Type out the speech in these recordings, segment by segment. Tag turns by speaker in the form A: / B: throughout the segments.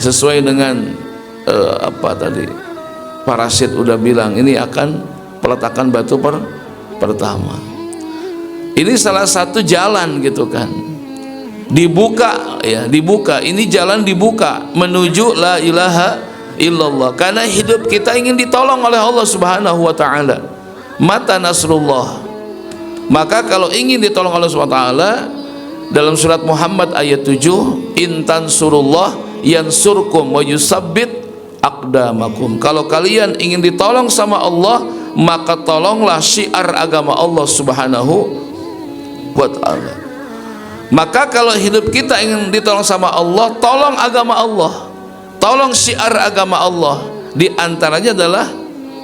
A: Sesuai dengan apa tadi Pak Rasid udah bilang, ini akan peletakan batu pertama. Ini salah satu jalan gitu kan, dibuka ya, dibuka, ini jalan dibuka menuju la ilaha illallah, karena hidup kita ingin ditolong oleh Allah Subhanahu wa taala. Mata nasrullah, maka kalau ingin ditolong oleh Allah Subhanahu wa taala, dalam surat Muhammad ayat 7, intan surullah yansurkum wa yusabbit aqdamakum. Kalau kalian ingin ditolong sama Allah, maka tolonglah syiar agama Allah Subhanahu wa taala. Maka kalau hidup kita ingin ditolong sama Allah, tolong agama Allah, tolong syiar agama Allah. Di antaranya adalah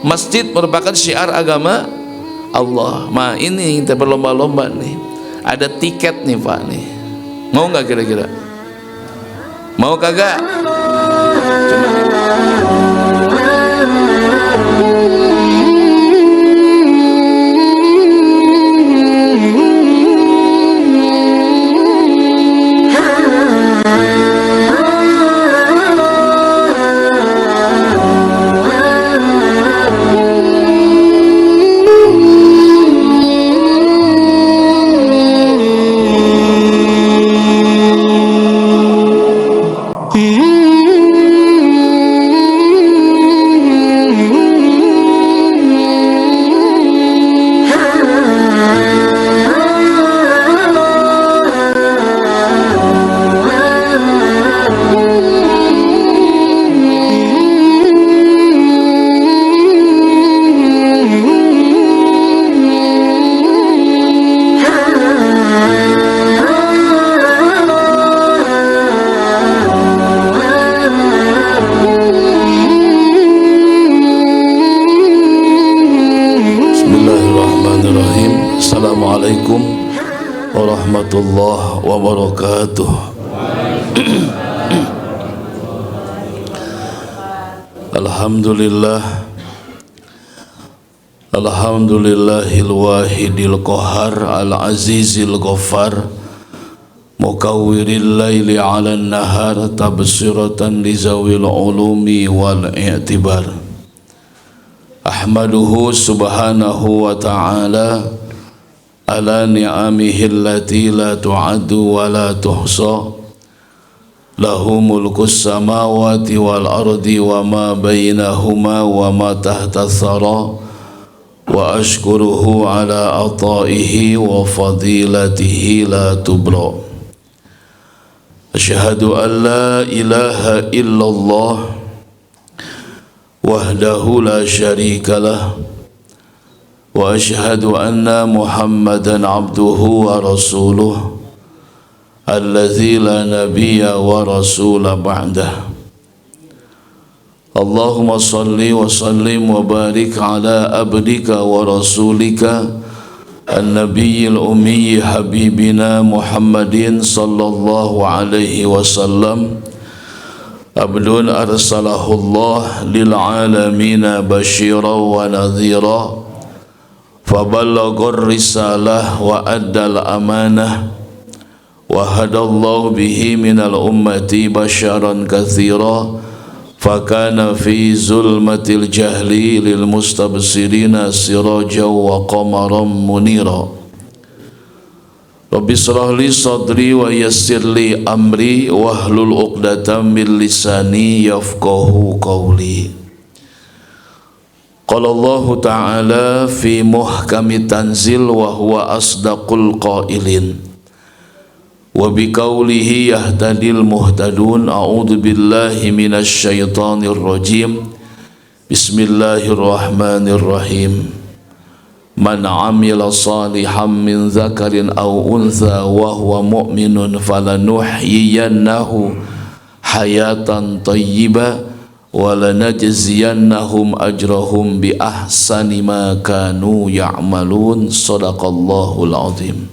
A: masjid merupakan syiar agama Allah. Nah ini kita berlomba-lomba nih, ada tiket nih Pak nih, mau nggak kira-kira? Mau kagak? Assalamualaikum warahmatullahi wabarakatuh. Alhamdulillah, alhamdulillahil wahidil qahar, al azizil ghaffar, mukawwiril laili 'alan nahar, tabsiratan li zawil ulumi wal i'tibar. Ahmaduhu subhanahu wa ta'ala ala ni'amihi allati la tu'addu wa la tuhsa, lahu mulkus samawati wal ardi wa ma bainahuma wa ma tahta thara, wa ashkuruhu ala ataihi wa fadilatihi la tubra. Asyhadu an la ilaha illallah wahdahu la syarika lah, wa ashhadu anna Muhammadan abduhu wa rasuluh alladzi la nabiyya wa rasula ba'dah. Allahumma salli wa sallim wa barik ala abdika wa rasulika an-nabiyyil ummi habibina Muhammadin sallallahu alaihi wasallam, abdun arsalahullah lil alamina basyiran wa nadhira, faballaghar risalah wa addal amanah, wa hadallahu bihi minal ummati basyaran katsira, fakana fi zulmatil jahli lil mustabsirina sirajan wa qamaran munira. Rabbi shrah li sadri wa yassir li amri wahlul 'uqdatam min lisani yafqahu qawli. Qala Allah ta'ala fi muhkami tanzil wa huwa asdaqul qailin, wa biqaulihi yahtadil muhtadun. A'udzu billahi minasy syaithanir rajim. Bismillahirrahmanirrahim. Man 'amila salihan min dzakarin aw untha wa huwa mu'minun falanuhyiyannahu hayatan thayyibah walanajziyannahum ajrahum bi ahsani ma kanu ya'malun. Shadaqallahul azim.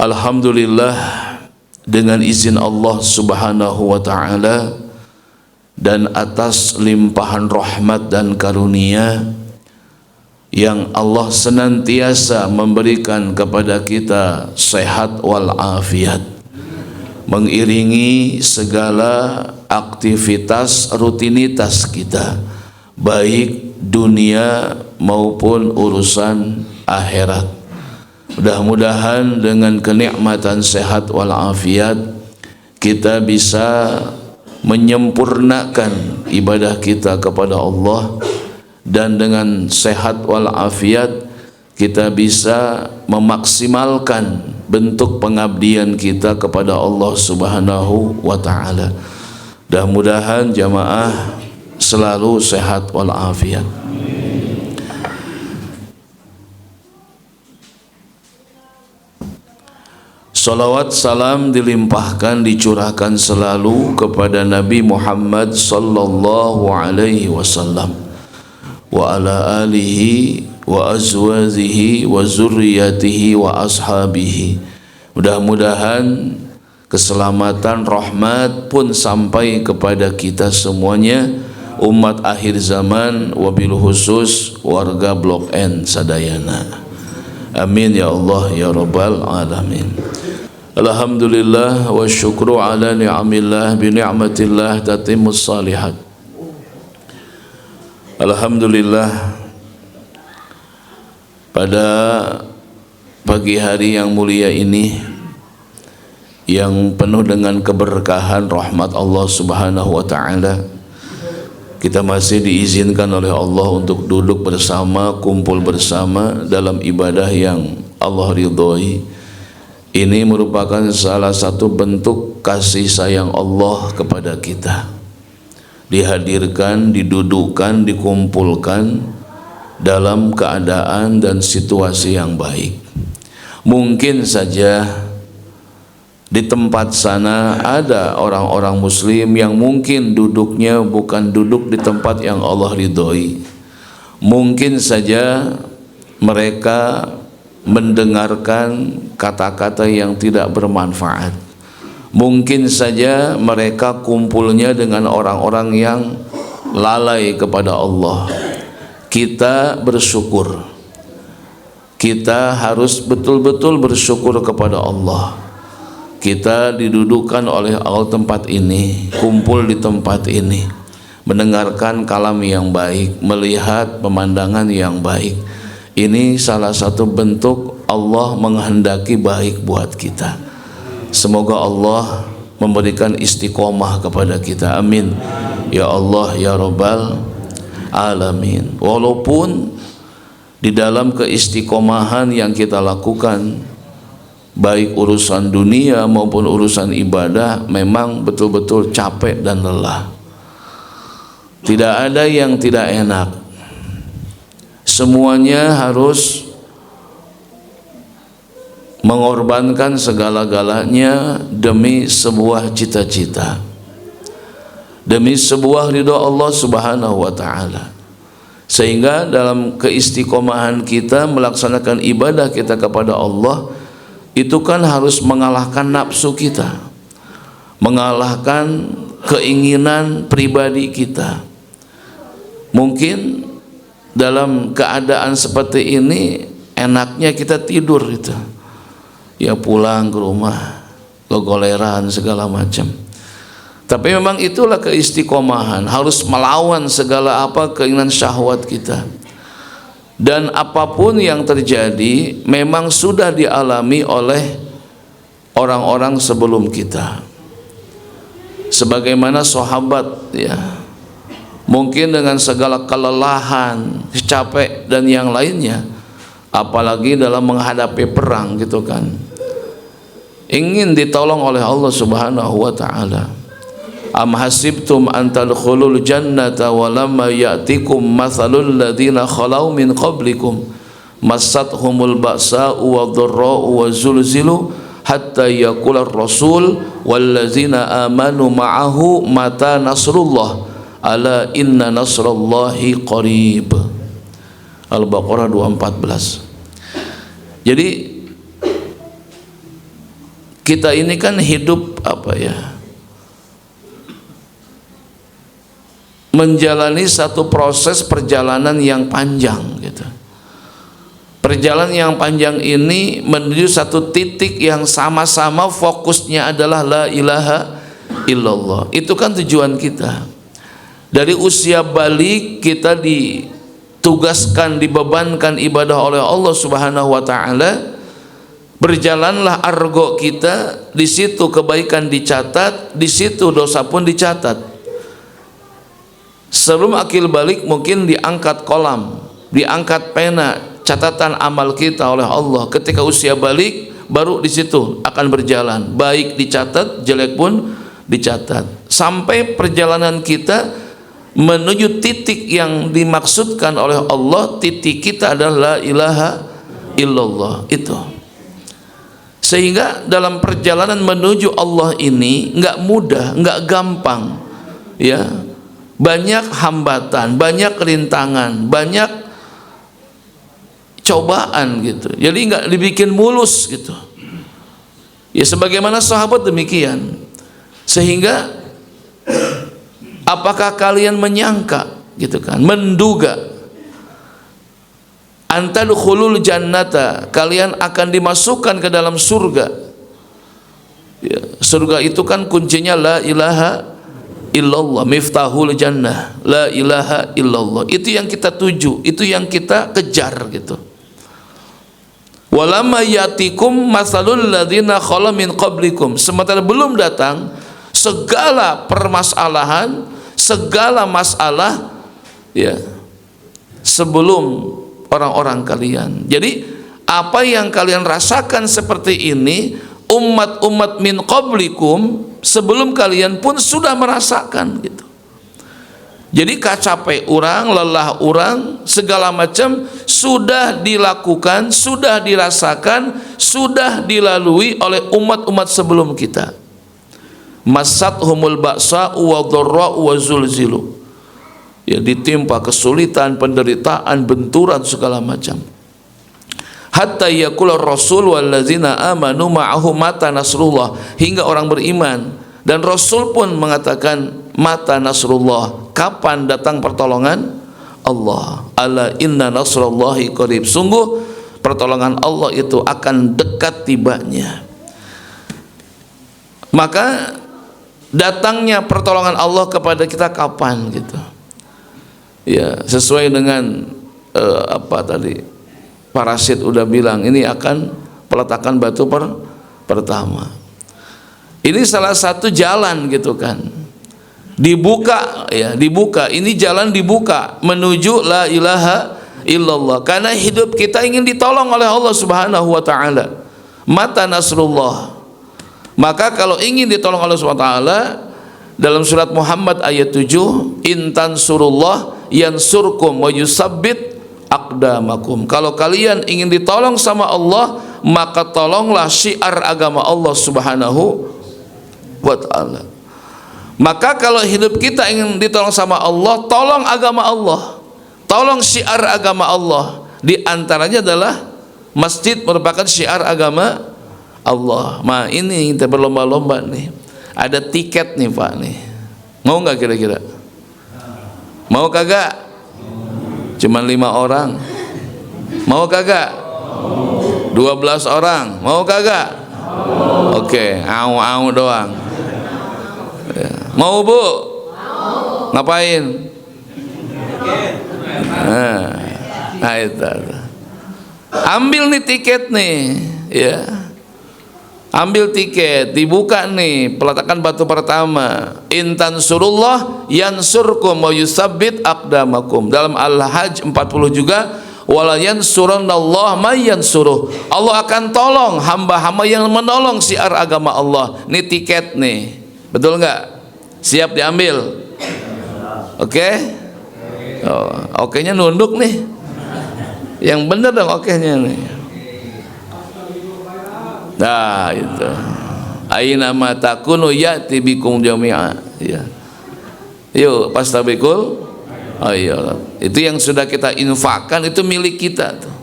A: Alhamdulillah, dengan izin Allah Subhanahu wa taala dan atas limpahan rahmat dan karunia yang Allah senantiasa memberikan kepada kita sehat wal afiat, mengiringi segala aktivitas rutinitas kita, baik dunia maupun urusan akhirat. Mudah-mudahan dengan kenikmatan sehat wal afiat kita bisa menyempurnakan ibadah kita kepada Allah, dan dengan sehat wal afiat kita bisa memaksimalkan bentuk pengabdian kita kepada Allah Subhanahu wa taala. Mudah-mudahan jamaah selalu sehat wal afiat. Salawat salam dilimpahkan, dicurahkan selalu kepada Nabi Muhammad sallallahu alaihi wasallam wa ala alihi wa azwajihi wa zurriyatihi wa ashabihi. Mudah-mudahan keselamatan rahmat pun sampai kepada kita semuanya, umat akhir zaman, wabil khusus warga Blok N sadayana. Amin ya Allah ya rabbal alamin. Alhamdulillah wa syukru ala ni'amillah bi ni'matillah tatimmus salihat. Alhamdulillah, pada pagi hari yang mulia ini yang penuh dengan keberkahan rahmat Allah Subhanahu wa taala, kita masih diizinkan oleh Allah untuk duduk bersama, kumpul bersama dalam ibadah yang Allah ridhoi. Ini merupakan salah satu bentuk kasih sayang Allah kepada kita. Dihadirkan, didudukkan, dikumpulkan dalam keadaan dan situasi yang baik. Mungkin saja di tempat sana ada orang-orang muslim yang mungkin duduknya bukan duduk di tempat yang Allah ridhoi. Mungkin saja mereka mendengarkan kata-kata yang tidak bermanfaat. Mungkin saja mereka kumpulnya dengan orang-orang yang lalai kepada Allah. Kita bersyukur. Kita harus betul-betul bersyukur kepada Allah. Kita didudukkan oleh Allah tempat ini, kumpul di tempat ini, mendengarkan kalam yang baik, melihat pemandangan yang baik. Ini salah satu bentuk Allah menghendaki baik buat kita. Semoga Allah memberikan istiqomah kepada kita. Amin ya Allah ya rabbal alamin. Walaupun di dalam keistiqomahan yang kita lakukan, baik urusan dunia maupun urusan ibadah, memang betul-betul capek dan lelah. Tidak ada yang tidak enak. Semuanya harus mengorbankan segala-galanya demi sebuah cita-cita, demi sebuah ridha Allah Subhanahu wa taala. Sehingga dalam keistiqomahan kita melaksanakan ibadah kita kepada Allah, itu kan harus mengalahkan nafsu kita, mengalahkan keinginan pribadi kita. Mungkin dalam keadaan seperti ini enaknya kita tidur itu, ya pulang ke rumah gogoleran segala macam. Tapi memang itulah keistiqomahan, harus melawan segala keinginan syahwat kita. Dan apapun yang terjadi memang sudah dialami oleh orang-orang sebelum kita. Sebagaimana sahabat, ya, mungkin dengan segala kelelahan, capek dan yang lainnya, apalagi dalam menghadapi perang gitu kan, ingin ditolong oleh Allah Subhanahu wa taala. Am hasibtum an tadkhulul jannata wa lamma ya'tikum mathalul ladzina khalau min qablikum massathumul ba'sa'u wadh-dharra'u wa zulzilu hatta yaqula ar-rasul wallazina amanu ma'ahu mata nasrullah ala inna nasrallahi qarib. Al-Baqarah 214. Jadi kita ini kan hidup menjalani satu proses perjalanan yang panjang gitu. Perjalanan yang panjang ini menuju satu titik yang sama-sama fokusnya adalah la ilaha illallah. Itu kan tujuan kita. Dari usia balik kita ditugaskan, dibebankan ibadah oleh Allah Subhanahu wa taala. Berjalanlah argo kita, di situ kebaikan dicatat, di situ dosa pun dicatat. Sebelum akil balik mungkin diangkat kolam, diangkat pena catatan amal kita oleh Allah. Ketika usia balik baru di situ akan berjalan, baik dicatat, jelek pun dicatat. Sampai perjalanan kita menuju titik yang dimaksudkan oleh Allah, titik kita adalah la ilaha illallah itu. Sehingga dalam perjalanan menuju Allah ini nggak mudah, nggak gampang, ya. Banyak hambatan, banyak rintangan, banyak cobaan gitu. Jadi nggak dibikin mulus gitu. Ya sebagaimana sahabat demikian. Sehingga apakah kalian menyangka gitu kan, menduga antadkhulul jannata, kalian akan dimasukkan ke dalam surga. Ya, surga itu kan kuncinya la ilaha illallah, miftahul jannah, la ilaha illallah. Itu yang kita tuju, itu yang kita kejar gitu. Walamma yatikum masalul ladzina khala min qablikum, sementara belum datang segala permasalahan, segala masalah ya sebelum orang-orang kalian. Jadi apa yang kalian rasakan seperti ini, umat-umat min qablikum sebelum kalian pun sudah merasakan gitu. Jadi capek orang, lelah orang, segala macam sudah dilakukan, sudah dirasakan, sudah dilalui oleh umat-umat sebelum kita. Masathumul ba'sa wa dharra wa zulzilu, ya ditimpa kesulitan, penderitaan, benturan segala macam. Hatta yaqula rasul wallazina amanu ma'ahu mata nasrullah, hingga orang beriman dan Rasul pun mengatakan mata nasrullah, kapan datang pertolongan Allah. Ala inna nasrullahi qarib, sungguh pertolongan Allah itu akan dekat tibanya. Maka datangnya pertolongan Allah kepada kita kapan gitu. Ya, sesuai dengan parasit udah bilang, ini akan peletakan batu pertama. Ini salah satu jalan gitu kan. Dibuka ya, dibuka. Ini jalan dibuka menuju la ilaha illallah. Karena hidup kita ingin ditolong oleh Allah Subhanahu wa taala. Mata nasrullah. Maka kalau ingin ditolong oleh Allah Subhanahu wa taala, dalam surat Muhammad ayat 7, intan surullah yansurkum wa yusabbit aqdamakum. Kalau kalian ingin ditolong sama Allah, maka tolonglah syiar agama Allah Subhanahu wa ta'ala. Maka kalau hidup kita ingin ditolong sama Allah, tolong agama Allah, tolong syiar agama Allah. Di antaranya adalah masjid merupakan syiar agama Allah. Nah ini kita berlomba-lomba nih. Ada tiket nih Pak nih. Mau nggak kira-kira? Mau kagak? Cuman 5 orang. Mau kagak? 12 orang. Mau kagak? Oke, au doang. Mau Bu? Ngapain? Nah itu. Ambil nih tiket nih, ya. Ambil tiket, dibuka nih peletakan batu pertama. Intan surullah yansurkum wa yusabbit aqdamakum. Dalam Al-Hajj 40 juga, wala yansurunallah may yansuruh. Allah akan tolong hamba-hamba yang menolong syiar agama Allah. Nih tiket nih. Betul nggak? Siap diambil? Oke? Oke-nya nunduk nih. Yang bener dong oke-nya nih. Nah, itu. Aina ma takunu ya'ti bikum jami'a. Ya. Yuk, pastabikul. Oh iya. Itu yang sudah kita infakkan itu milik kita tuh.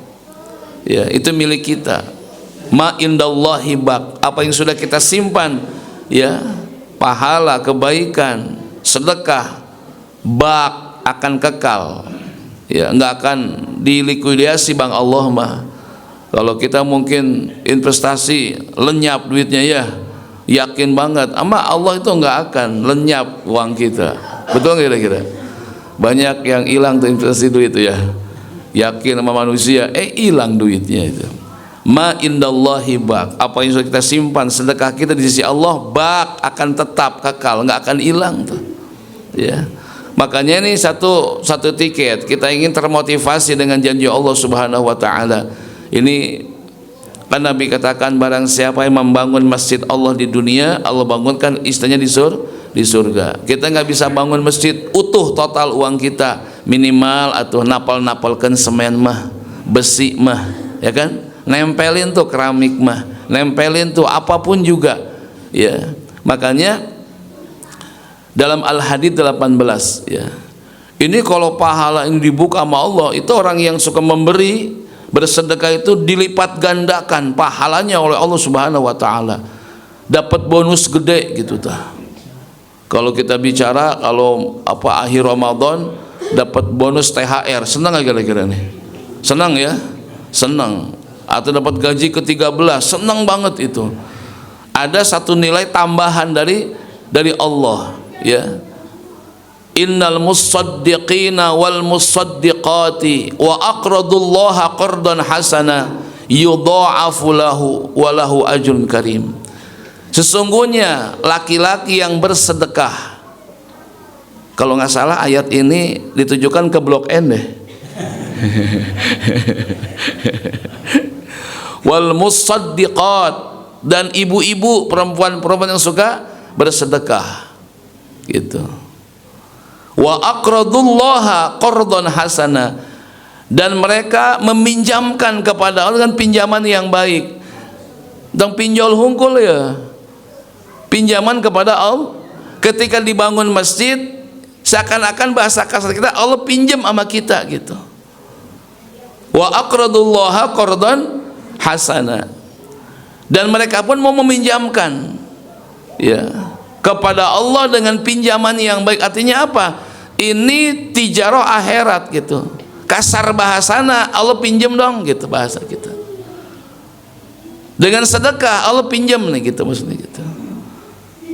A: Ya, itu milik kita. Ma indallahi baq. Apa yang sudah kita simpan, ya, pahala, kebaikan, sedekah, bak akan kekal. Ya, enggak akan dilikuidasi Bang Allah mah. Kalau kita mungkin investasi lenyap duitnya, ya yakin banget ama Allah itu enggak akan lenyap uang kita. Betul kira-kira? Banyak yang hilang tuh investasi duit itu, ya yakin sama manusia, hilang duitnya itu. Ma indallahi baq. Apa yang sudah kita simpan sedekah kita di sisi Allah baq akan tetap kekal, enggak akan hilang tuh. Ya. Makanya ini satu tiket. Kita ingin termotivasi dengan janji Allah Subhanahu wa taala. Ini kan Nabi katakan barang siapa yang membangun masjid Allah di dunia, Allah bangunkan istilahnya di surga. Kita nggak bisa bangun masjid utuh total uang kita, minimal atau napal-napalkan semen mah, besi mah, ya kan? Nempelin tuh keramik mah, nempelin tuh apapun juga, ya. Makanya dalam Al-Hadid 18, ya. Ini kalau pahala ini dibuka sama Allah, itu orang yang suka memberi, bersedekah itu dilipat gandakan pahalanya oleh Allah Subhanahu wa taala. Dapat bonus gede gitu tah. Kalau kita bicara kalau apa akhir Ramadan dapat bonus THR, senang gak kira-kira nih? Senang ya? Senang. Atau dapat gaji ke-13, senang banget itu. Ada satu nilai tambahan dari Allah, ya. Innal musaddiqina wal musaddiqati wa aqradullaha qardan hasana yudha'afu lahu wa lahu ajrun karim. Sesungguhnya laki-laki yang bersedekah, kalau nggak salah ayat ini ditujukan ke Blok N deh. Wal musaddiqat, dan ibu-ibu, perempuan-perempuan yang suka bersedekah gitu. Wa aqradullaha qardan hasana, dan mereka meminjamkan kepada Allah dengan pinjaman yang baik. Dan pinjol hungkul, ya, pinjaman kepada Allah. Ketika dibangun masjid, seakan-akan bahasa kasar kita, Allah pinjam sama kita gitu. Wa aqradullaha qardan hasana, dan mereka pun mau meminjamkan, ya, kepada Allah dengan pinjaman yang baik. Artinya apa? Ini tijarah akhirat gitu. Kasar bahasana, Allah pinjam dong gitu bahasa kita. Dengan sedekah Allah pinjam nih gitu maksudnya gitu.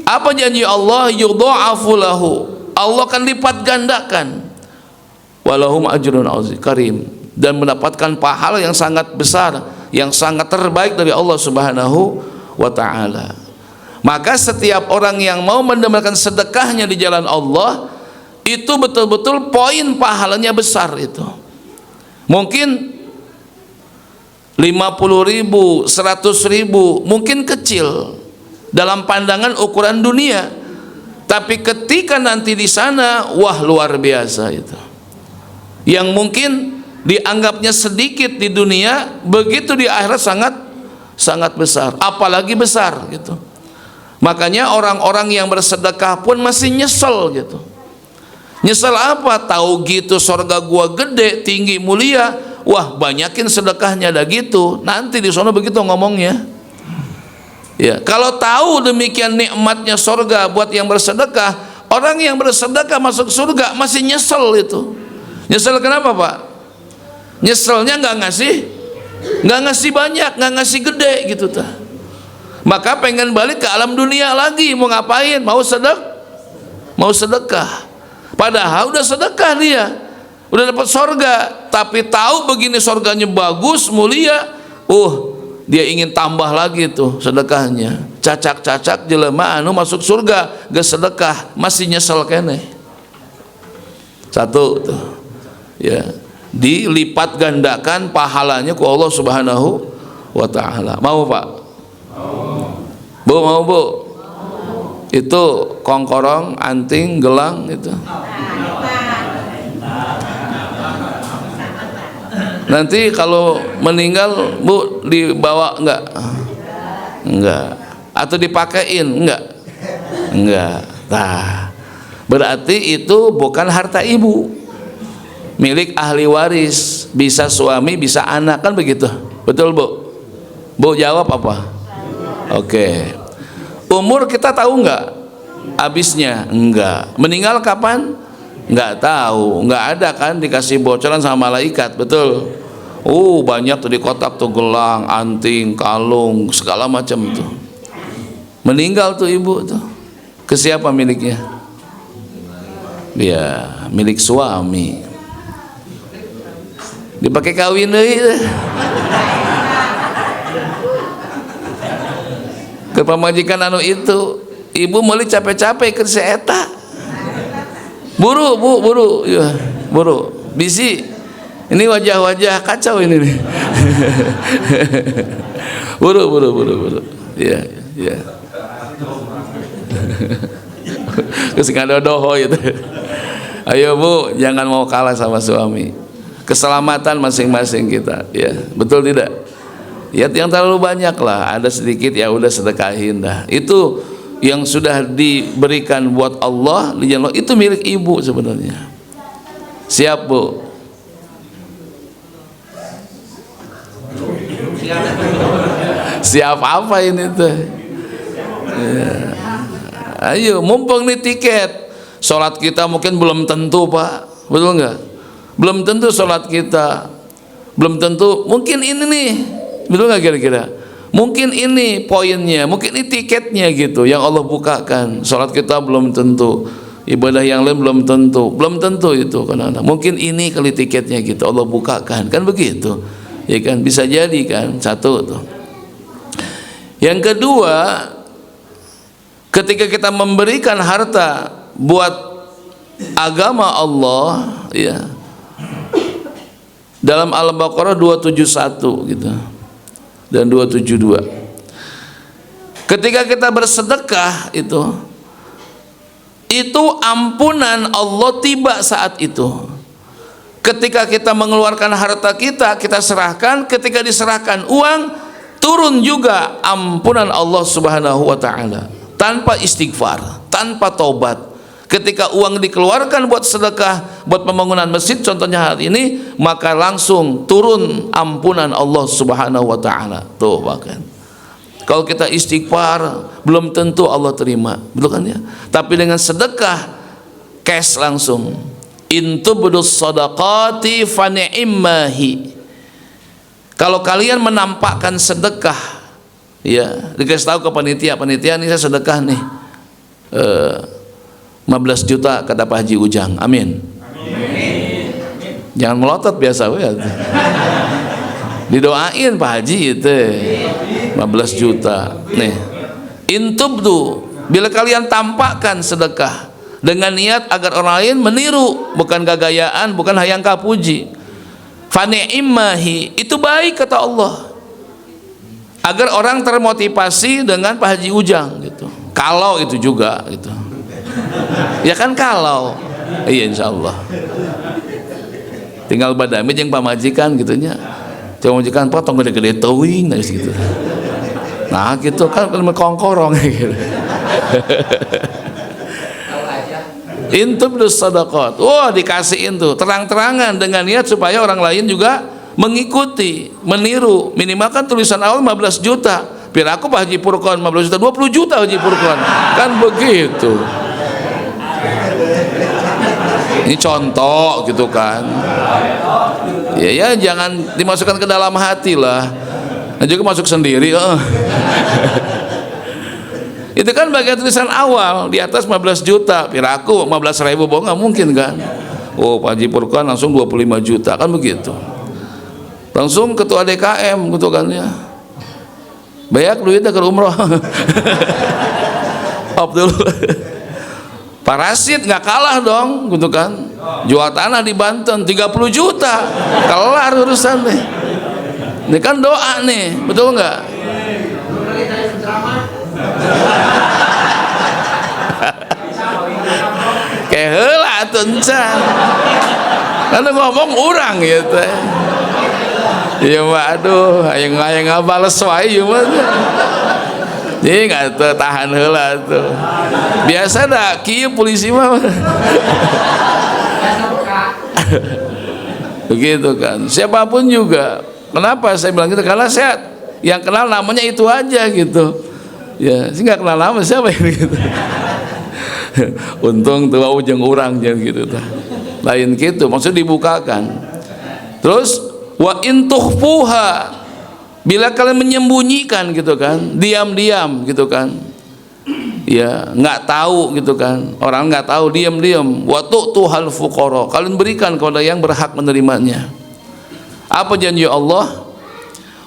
A: Apa janji Allah? Yudha'afu lahu, Allah akan lipat gandakan. Walahum ajrun azim karim, dan mendapatkan pahala yang sangat besar, yang sangat terbaik dari Allah Subhanahu wa taala. Maka setiap orang yang mau mendapatkan sedekahnya di jalan Allah, itu betul-betul poin pahalanya besar itu. Mungkin 50.000, 100.000 mungkin kecil dalam pandangan ukuran dunia, tapi ketika nanti di sana, wah luar biasa itu. Yang mungkin dianggapnya sedikit di dunia, begitu di akhirat sangat besar, apalagi besar gitu. Makanya orang-orang yang bersedekah pun masih nyesel gitu. Nyesel apa? Tahu gitu sorga gua gede, tinggi, mulia, wah banyakin sedekahnya dah gitu. Nanti di sana begitu ngomongnya. Ya, kalau tahu demikian nikmatnya sorga buat yang bersedekah, orang yang bersedekah masuk surga masih nyesel itu. Nyesel kenapa, Pak? Nyeselnya nggak ngasih banyak, nggak ngasih gede gitu tah. Maka pengen balik ke alam dunia lagi, mau ngapain? Mau sedekah. Padahal udah sedekah dia, udah dapat sorga, tapi tahu begini sorganya bagus, mulia, dia ingin tambah lagi tuh sedekahnya. Cacak-cacak jelema anu masuk surga gak sedekah, masih nyesel kene. Satu tuh, ya, dilipat gandakan pahalanya ku Allah Subhanahu wa taala. Mau, Pak? Bu, mau, Bu? Itu kongkorong, anting, gelang itu. Nanti kalau meninggal, Bu, dibawa enggak? Enggak. Atau dipakein? Enggak. Nah, berarti itu bukan harta ibu, milik ahli waris, bisa suami bisa anak, kan begitu, betul Bu? Bu jawab apa? Oke. Umur kita tahu nggak habisnya? Enggak. Meninggal kapan? Nggak tahu, nggak ada kan dikasih bocoran sama malaikat, betul? Banyak tuh di kotak tuh, gelang, anting, kalung, segala macam tuh. Meninggal tuh ibu tuh, ke siapa miliknya? Ya, milik suami. Dipakai kawin deh. Ke pamajikan anu itu, ibu meuli capek-capek kerja eta. Buru bu, buru, ya, buru. Bisi. Ini wajah-wajah kacau ini nih. Buru. Ya. Kesengadodoho itu. Ayo Bu, jangan mau kalah sama suami. Keselamatan masing-masing kita, ya. Betul tidak? Ya, yang terlalu banyak lah, ada sedikit ya udah sedekahin dah. Itu yang sudah diberikan buat Allah, itu milik ibu sebenarnya. Siap Bu? Siap apa ini tuh? Ya. Ayo, mumpung nih tiket. Sholat kita mungkin belum tentu Pak, betul nggak? Belum tentu sholat kita, belum tentu. Mungkin ini nih, betul nggak kira-kira? Mungkin ini poinnya, mungkin ini tiketnya gitu yang Allah bukakan. Sholat kita belum tentu, ibadah yang lain belum tentu itu kan. Mungkin ini kali tiketnya gitu Allah bukakan, kan begitu? Ya kan, bisa jadi kan, satu tuh. Yang kedua, ketika kita memberikan harta buat agama Allah, ya, dalam Al-Baqarah 271 gitu dan 272, ketika kita bersedekah itu ampunan Allah tiba saat itu. Ketika kita mengeluarkan harta kita, kita serahkan, ketika diserahkan uang, turun juga ampunan Allah Subhanahu wa taala tanpa istighfar, tanpa taubat. Ketika uang dikeluarkan buat sedekah, buat pembangunan masjid contohnya hari ini, maka langsung turun ampunan Allah Subhanahu wa taala. Tuh bahkan kalau kita istighfar belum tentu Allah terima, betul kan ya? Tapi dengan sedekah cash langsung. Intubdus sadaqati fa ni'mahi. Kalau kalian menampakkan sedekah, ya, dikasih tahu ke panitia ini saya sedekah nih 15 juta kata Pak Haji Ujang, amin. Jangan melotot biasa ya. Didoain Pak Haji itu 15 juta nih. Intubdu, bila kalian tampakkan sedekah dengan niat agar orang lain meniru, bukan gagayaan, bukan hayang kapuji. Fa ni'mahi, itu baik kata Allah, agar orang termotivasi dengan Pak Haji Ujang gitu. Kalau itu juga gitu. Ya kan kalau. Iya insyaallah. Tinggal badami jeung pamajikan gitunya. Jeung majikan potong gede-gede teuing gitu. Nah, gitu kan kongkorong gitu. Intubdus sadaqat, dikasihin tuh terang-terangan dengan niat supaya orang lain juga mengikuti, meniru. Minimal kan tulisan awal 15 juta, biar aku Pak Haji Purkon 15 juta, 20 juta Haji Purkon, kan begitu. Ini contoh gitu kan. Ya jangan dimasukkan ke dalam hati lah, dan juga masuk sendiri. Itu kan bagian tulisan awal, di atas 15 juta, piraku 15.000, bohong nggak mungkin kan. Pak Haji Purkan langsung 25 juta, kan begitu. Langsung ketua DKM gitu kan ya. Banyak duitnya ke umroh. Abdul Parasit nggak kalah dong gitu kan. Jual tanah di Banten 30 juta, kelar urusan nih. Ini kan doa nih, betul nggak? Kayak heula atuh encan. Karena ngomong urang gitu. Ya mah aduh, hayang ngabales wae ieu mah. Jadi nggak tahan heula tuh. Biasa dah kieu polisi mah. Begitu kan. Siapapun juga. Kenapa saya bilang gitu? Karena saya yang kenal namanya itu aja gitu. Ya, saya nggak kenal nama siapa ini gitu. Untung tuh ujung orang gitu. Lain gitu. Maksud dibukakan. Terus wa in tukhfuha, bila kalian menyembunyikan gitu kan, diam-diam gitu kan, ya nggak tahu gitu kan, orang nggak tahu, diam-diam. Wa tu'tuhal fuqara, kalian berikan kepada yang berhak menerimanya. Apa janji Allah?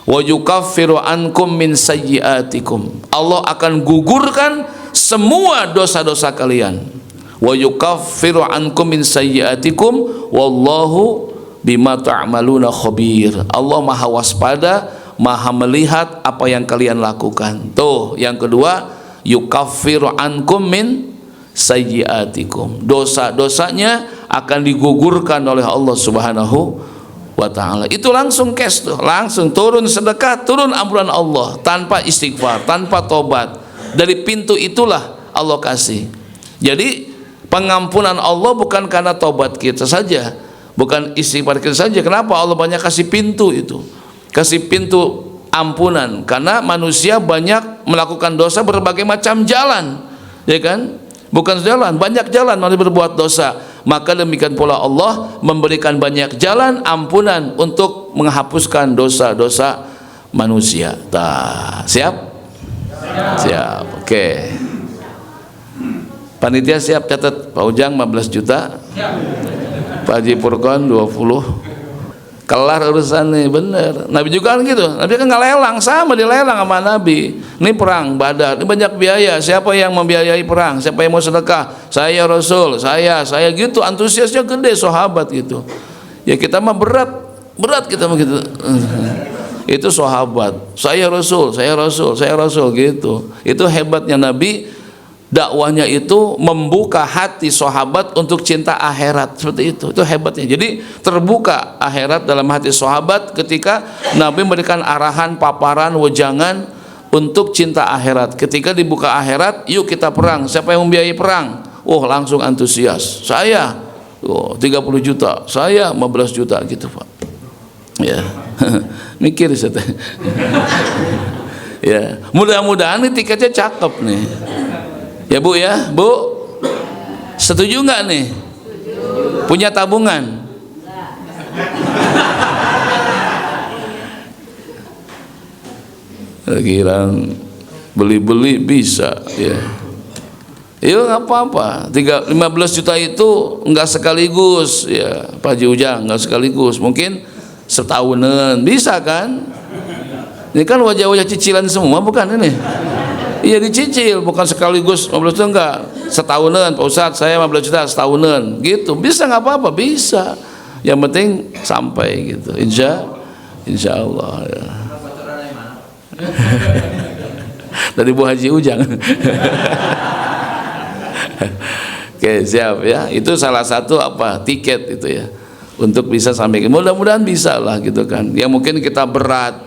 A: Wa yukaffiru ankum min sayyiatikum, Allah akan gugurkan semua dosa-dosa kalian. Wa yukaffiru ankum min sayyiatikum wallahu bima ta'maluna khabir, Allah maha waspada, maha melihat apa yang kalian lakukan. Tuh yang kedua, yukaffiru ankum min sayyiatikum, dosa-dosanya akan digugurkan oleh Allah Subhanahu wa ta'ala. Itu langsung cash tuh, langsung turun sedekah, turun ampunan Allah tanpa istighfar, tanpa tobat. Dari pintu itulah Allah kasih. Jadi pengampunan Allah bukan karena tobat kita saja, bukan istighfar kita saja. Kenapa Allah banyak kasih pintu itu? Kasih pintu ampunan karena manusia banyak melakukan dosa berbagai macam jalan, ya kan? Bukan jalan, banyak jalan manusia berbuat dosa. Maka demikian pula Allah memberikan banyak jalan ampunan untuk menghapuskan dosa-dosa manusia. Siap? Siap. Oke. Panitia siap catat, Pak Ujang 15 juta. Pak Haji Furqan 20. Kelar urusan nih, bener. Nabi juga kan gitu. Nabi kan nggak lelang, sama dilelang sama Nabi. Ini perang Badar, ini banyak biaya. Siapa yang membiayai perang? Siapa yang mau sedekah? Saya Rasul, saya gitu. Antusiasnya gede sahabat gitu. Ya kita mah berat kita mah gitu. Itu sahabat. Saya Rasul gitu. Itu hebatnya Nabi. Dakwahnya itu membuka hati sahabat untuk cinta akhirat, seperti itu hebatnya. Jadi terbuka akhirat dalam hati sahabat ketika Nabi memberikan arahan, paparan, wejangan untuk cinta akhirat. Ketika dibuka akhirat, yuk kita perang, siapa yang membiayai perang? Oh langsung antusias, saya 30 juta, saya 15 juta gitu Pak. Ya mikir saya. Ya mudah-mudahan nih tiketnya cakep nih. Ya Bu ya, Bu setuju nggak nih? Punya tabungan? Kira beli-beli bisa ya. Ya nggak apa-apa. 15 juta itu nggak sekaligus ya, Pak Haji Ujang, nggak sekaligus. Mungkin setahunan bisa kan? Ini kan wajah-wajah cicilan semua bukan ini? Iya dicicil, bukan sekaligus 15 juta enggak. Setahunan, Pak Ustadz saya 15 juta setahunan gitu. Bisa nggak apa-apa, bisa. Yang penting sampai gitu. Insya Allah ya. Dari Bu Haji Ujang. Oke siap ya. Itu salah satu tiket itu ya. Untuk bisa sampai, mudah-mudahan bisa lah gitu kan. Ya mungkin kita berat,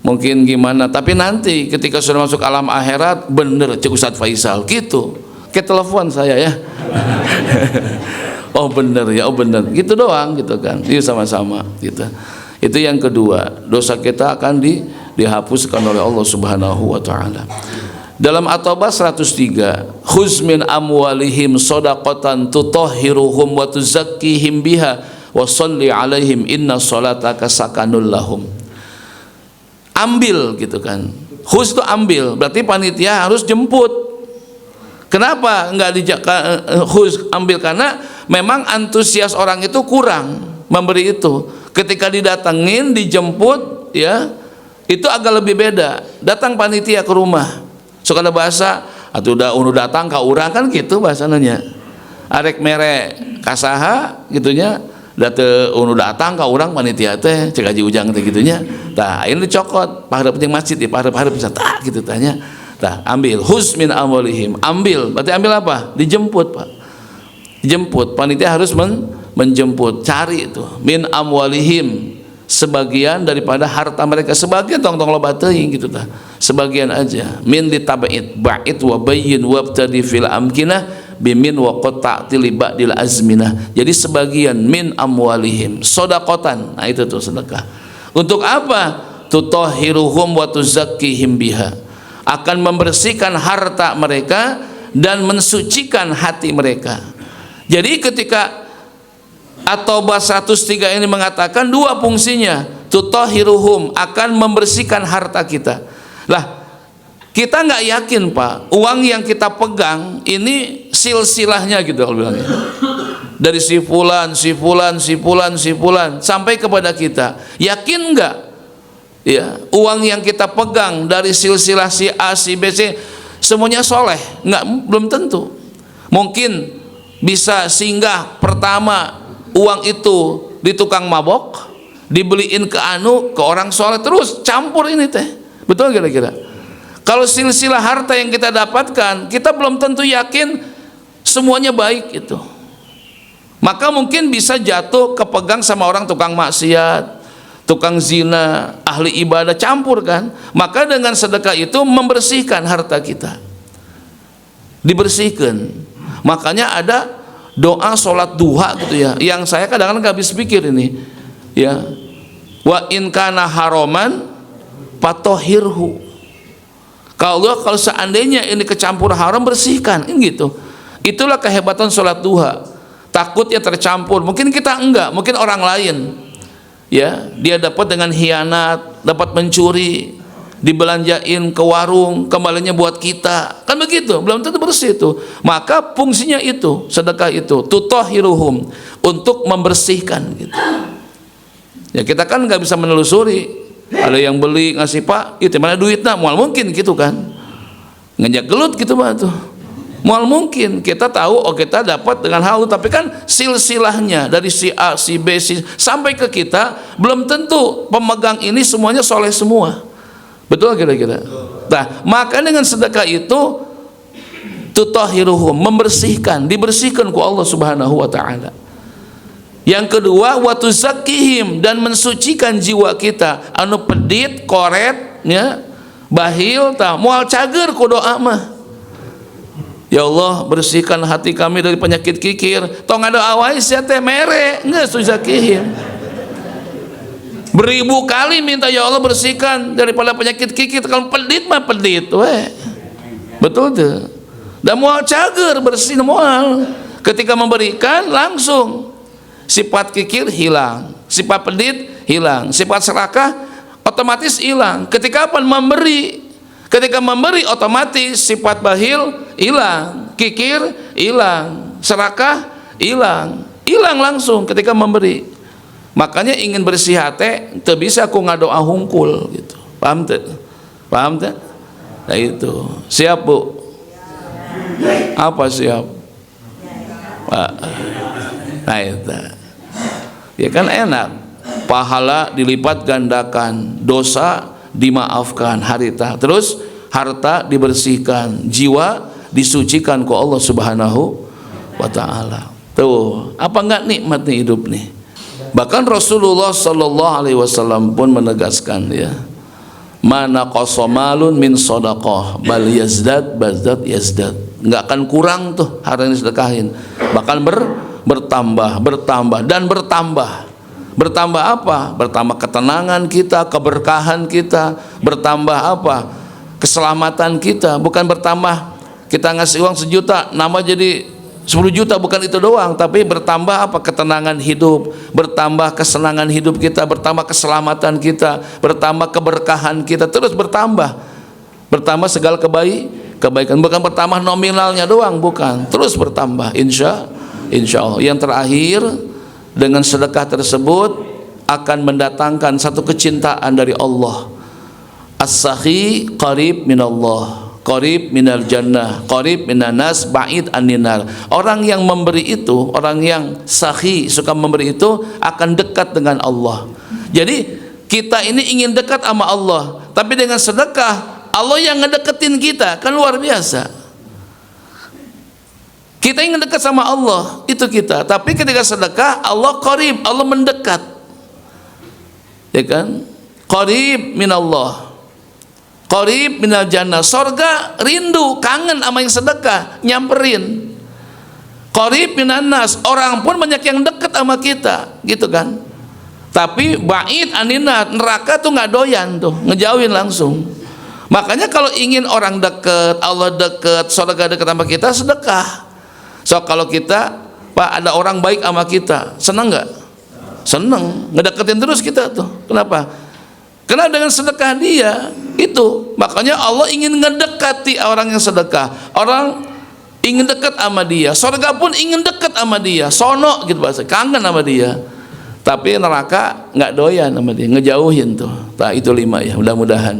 A: mungkin gimana, tapi nanti ketika sudah masuk alam akhirat bener cek Ustadz Faisal gitu, ke telepon saya ya. Oh bener ya, oh bener gitu doang gitu kan. Yuk sama-sama gitu. Itu yang kedua, dosa kita akan dihapuskan oleh Allah Subhanahu wa ta'ala. Dalam At-Taubah 103, khuz min amwalihim shadaqatan tutahhiruhum wa tuzakkihim biha wa sholli alaihim inna sholataka sakanul lahum. Ambil gitu kan. Khus itu ambil, berarti panitia harus jemput. Kenapa enggak khus ambil? Karena memang antusias orang itu kurang memberi itu. Ketika didatengin, dijemput ya, itu agak lebih beda. Datang panitia ke rumah. Suka ada bahasa atuh udah datang ka urang kan gitu bahasanya. Arek mere kasaha gitunya. Date unu datang ka urang panitia teh cek Haji Ujang teh gitunya. Tah ini dicokot pahareup jeung masjid di pahareup bisa tah gitu tanya. Tah ambil hus min amwalihim, ambil berarti ambil apa? Dijemput Pak. Dijemput, panitia harus menjemput, cari itu min amwalihim, sebagian daripada harta mereka, sebagian tong loba teuing gitu tah. sebagian aja. Min litab'id ba'id wa bayyin wabtadi fil amkinah bimin wa qata'ti li ba'dil azminah. Jadi sebagian min amwalihim sodakotan. Nah itu tuh sedekah. Untuk apa? Tutahhiruhum wa tuzakkihim biha. Akan membersihkan harta mereka dan mensucikan hati mereka. Jadi ketika At-Taubah 103 ini mengatakan dua fungsinya. Tutahhiruhum, akan membersihkan harta kita. Lah, kita nggak yakin Pak, uang yang kita pegang ini silsilahnya gitu kalau bilangnya. Dari si fulan, si fulan, si fulan, si fulan sampai kepada kita. Yakin nggak? Ya, uang yang kita pegang dari silsilah si A, si B, C semuanya soleh? Nggak, belum tentu. Mungkin bisa singgah pertama uang itu di tukang mabok, dibeliin ke ke orang soleh, terus campur ini teh. Betul kira-kira? Kalau silsilah harta yang kita dapatkan, kita belum tentu yakin semuanya baik itu. Maka mungkin bisa jatuh kepegang sama orang tukang maksiat, tukang zina, ahli ibadah, campur kan. Maka dengan sedekah itu membersihkan harta kita, dibersihkan. Makanya ada doa sholat duha gitu ya, yang saya kadang-kadang gak habis pikir ini ya. Wa in kana haroman patohirhu. Kalau seandainya ini kecampur haram, bersihkan, ini gitu. Itulah kehebatan sholat duha. Takutnya tercampur, mungkin kita enggak, mungkin orang lain ya, dia dapat dengan hianat, dapat mencuri, dibelanjain ke warung, kembalinya buat kita, kan begitu, belum tentu bersih itu. Maka fungsinya itu, sedekah itu tutahhiruhum, untuk membersihkan gitu. Ya kita kan nggak bisa menelusuri, ada yang beli ngasih Pak, itu mana duitnya, mual mungkin gitu kan, ngejak gelut gitu Pak tuh, mual mungkin kita tahu, oh kita dapat dengan hal itu, tapi kan silsilahnya dari si A, si B, si sampai ke kita, belum tentu pemegang ini semuanya soleh semua. Betul kira-kira? Nah, maka dengan sedekah itu tutahhiruhum, membersihkan, dibersihkan ku Allah Subhanahu wa taala. Yang kedua, wa tuzakkihim, dan mensucikan jiwa kita anu pedit, koret ya, bahil tah, moal cager ku doa mah. Ya Allah, bersihkan hati kami dari penyakit kikir. Tong ada awai sia teh mere, geus tuzakkihim. Beribu kali minta ya Allah bersihkan daripada penyakit kikir. Kalau pedit mah pedit weh. Betul tuh. Dan mual cager bersih mual. Ketika memberikan langsung sifat kikir hilang, sifat pedit hilang, sifat serakah otomatis hilang. Ketika apa? Memberi. Ketika memberi otomatis sifat bahil hilang, kikir hilang, serakah hilang, hilang langsung ketika memberi. Makanya ingin bersih hati, teu bisa aku ngadoa hungkul gitu. Paham teu? Paham teu? Nah itu. Siap Bu? Apa siap? Nah itu. Ya kan enak. Pahala dilipat gandakan, dosa dimaafkan harita. Terus harta dibersihkan, jiwa disucikan ku Allah Subhanahu wa taala. Tuh, apa enggak nikmat nih hidup nih? Bahkan Rasulullah sallallahu alaihi wasallam pun menegaskan ya, mana qasamalun min shadaqah bal yazdad bazdad yazdad. Enggak akan kurang tuh harta yang disedekahin, bahkan bertambah dan bertambah. Bertambah apa? Bertambah ketenangan kita, keberkahan kita, bertambah apa? Keselamatan kita. Bukan bertambah kita ngasih uang 1 juta nama jadi 10 juta, bukan itu doang, tapi bertambah apa? Ketenangan hidup, bertambah kesenangan hidup kita, bertambah keselamatan kita, bertambah keberkahan kita, terus bertambah segala kebaikan, bukan bertambah nominalnya doang, bukan, terus bertambah, insya Allah. Yang terakhir, dengan sedekah tersebut akan mendatangkan satu kecintaan dari Allah. As-sakhi qarib minallah, qarib minal jannah, qarib minan nas, ba'id aninar. Orang yang memberi itu, orang yang sakhi, suka memberi itu akan dekat dengan Allah. Jadi kita ini ingin dekat sama Allah, tapi dengan sedekah Allah yang ngedeketin kita, kan luar biasa. Kita ingin dekat sama Allah, itu kita. Tapi ketika sedekah, Allah qarib, Allah mendekat. Ya kan? Qarib minallah. Qarib minal jannah. Sorga rindu, kangen sama yang sedekah, nyamperin. Qarib minan nas, orang pun banyak yang dekat sama kita, gitu kan. Tapi ba'id aninat, neraka tuh nggak doyan tuh, ngejauhin langsung. Makanya kalau ingin orang dekat, Allah dekat, surga dekat sama kita, sedekah. So kalau kita, Pak, ada orang baik sama kita, senang nggak? Senang, ngedeketin terus kita tuh. Kenapa? Karena dengan sedekah dia itu, makanya Allah ingin ngedekati orang yang sedekah. Orang ingin dekat sama dia, surga pun ingin dekat sama dia, sono gitu bahasa, kangen sama dia. Tapi neraka nggak doyan sama dia, ngejauhin tuh. Nah itu 5 ya, mudah-mudahan.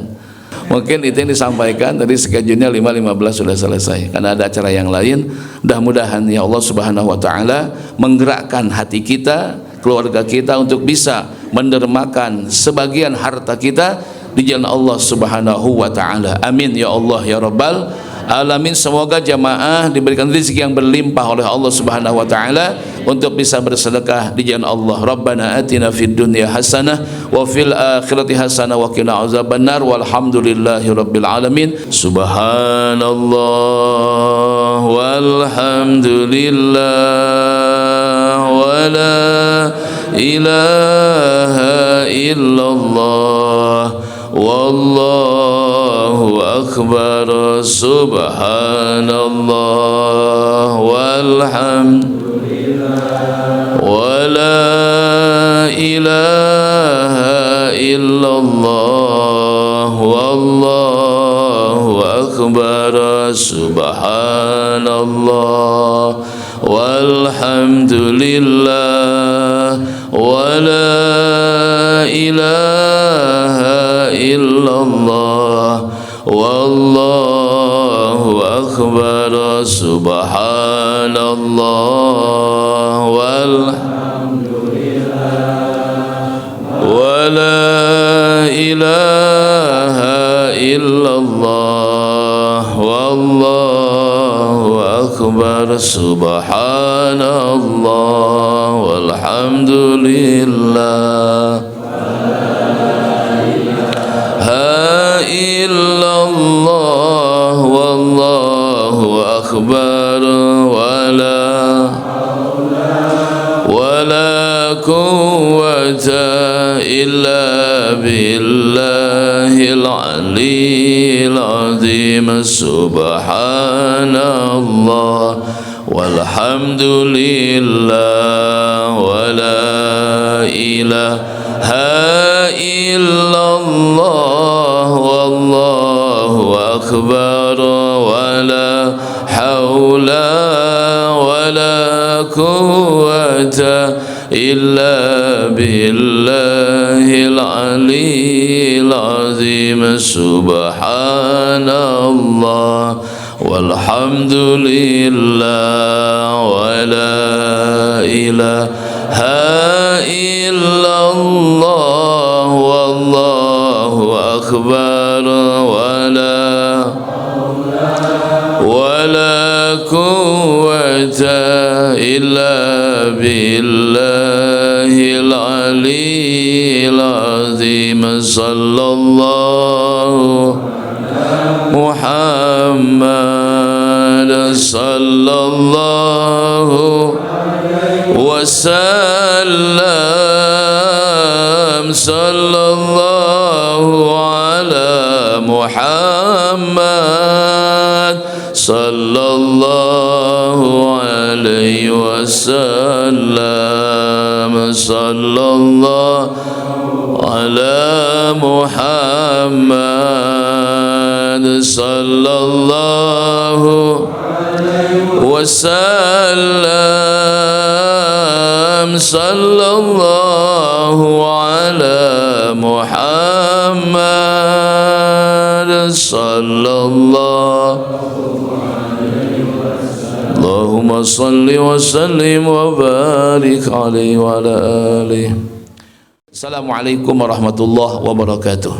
A: Mungkin itu yang disampaikan tadi, schedule-nya 5.15 sudah selesai karena ada acara yang lain. Mudah-mudahan ya Allah Subhanahu wa taala menggerakkan hati kita, keluarga kita untuk bisa mendermakan sebagian harta kita di jalan Allah Subhanahu wa taala. Amin ya Allah ya rabbal alamin. Semoga jamaah diberikan rezeki yang berlimpah oleh Allah Subhanahu wa taala untuk bisa bersedekah di jalan Allah. Rabbana atina fid dunya hasanah wa fil akhirati hasanah wa qina azabannar walhamdulillahi rabbil alamin. Subhanallah walhamdulillah wa la ilaha illallah wallahu akbar. Subhanallah walhamdulillah wa la ilaha illallah wallahu akbar. Subhanallah walhamdulillah wa la ilaha illallah wallahu akbar. Subhanallah walhamdulillah wa la ilaha illallah wallahu akbar. Subhanallah walhamdulillah illallah wallahu akbar wala quwwata illa billahil aliyyil azim. Subhanallah walhamdulillah wala ilaha illallah wallahu akbar wala haula wala quwwata illa billahil aliyyil azim. Subhanallah walhamdulillah wala ilaha illallah wallahu akbar wala quwwata illa billahil aliyyil azim. Sallallahu Muhammad sallallahu wasallam. Sallallahu ala Muhammad sallallahu alaihi wasallam. Sallallahu ala Muhammad sallallahu wasallam. Sallallahu ala Muhammad sallallahu. Allahumma salli wa sallim wa barik alaihi wa ala alihi. Assalamualaikum warahmatullahi wabarakatuh.